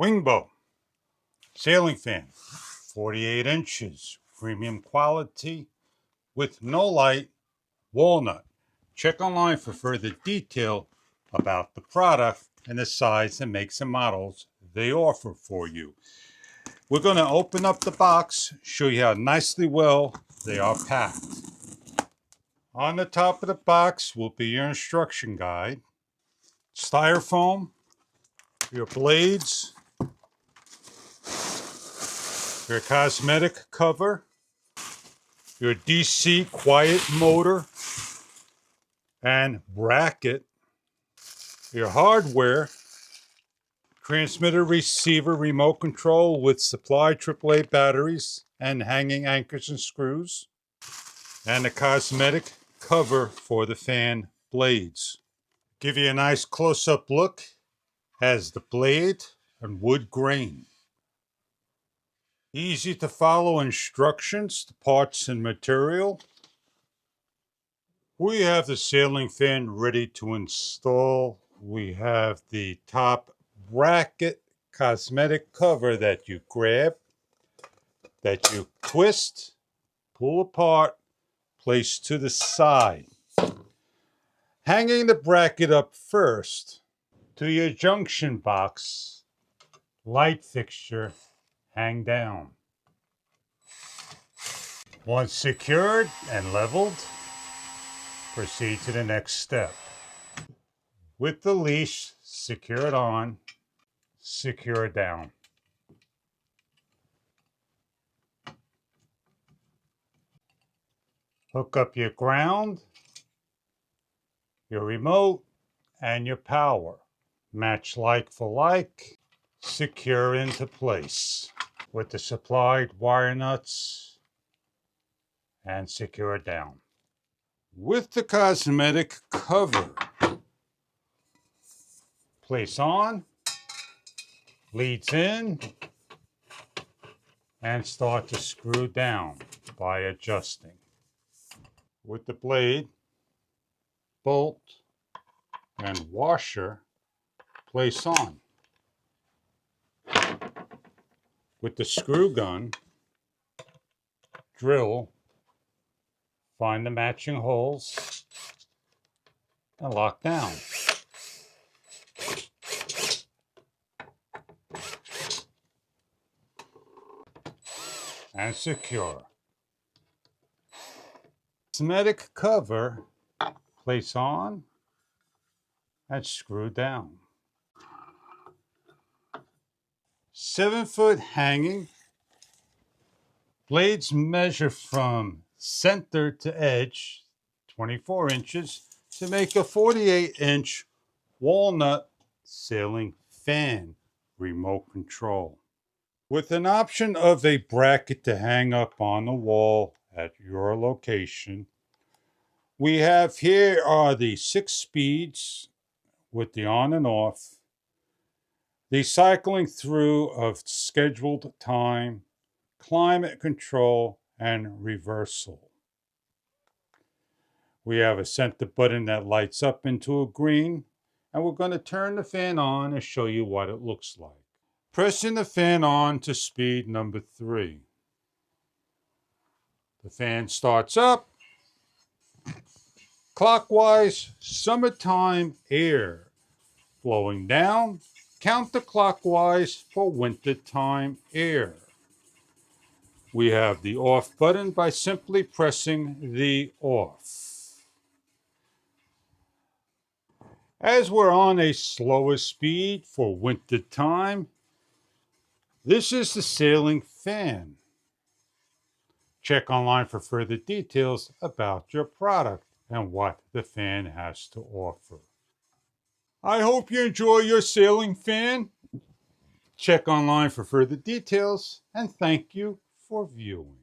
WINGBO ceiling fan, 48 inches, premium quality with no light, walnut. Check online for further detail about the product and the size and makes and models they offer for you. We're going to open up the box, show you how nicely well they are packed. On the top of the box will be your instruction guide, styrofoam, your blades, your cosmetic cover, your DC quiet motor and bracket, your hardware, transmitter receiver remote control with supply AAA batteries and hanging anchors and screws, and a cosmetic cover for the fan blades. Give you a nice close-up look as the blade and wood grain. Easy to follow instructions, the parts and material. We have the ceiling fan ready to install. We have the top bracket cosmetic cover that you grab, that you twist, pull apart, place to the side. Hanging the bracket up first to your junction box, light fixture, hang down. Once secured and leveled, proceed to the next step. With the leash secured on, secure down. Hook up your ground, your remote, and your power. Match like for like, secure into place with the supplied wire nuts and secure down. With the cosmetic cover, place on, leads in, and start to screw down by adjusting. With the blade, bolt, and washer, place on. With the screw gun, drill, find the matching holes, and lock down. And secure. Cosmetic cover, place on and screw down. 7-foot hanging. Blades measure from center to edge, 24 inches, to make a 48-inch walnut ceiling fan remote control. With an option of a bracket to hang up on the wall at your location, we have here are the 6 speeds with the on and off, the cycling through of scheduled time, climate control, and reversal. We have a center button that lights up into a green, and we're going to turn the fan on and show you what it looks like. Pressing the fan on to speed number 3. The fan starts up. Clockwise, summertime air. Blowing down, counterclockwise for wintertime air. We have the off button by simply pressing the off. As we're on a slower speed for winter time, this is the ceiling fan. Check online for further details about your product and what the fan has to offer. I hope you enjoy your ceiling fan. Check online for further details and thank you for viewing.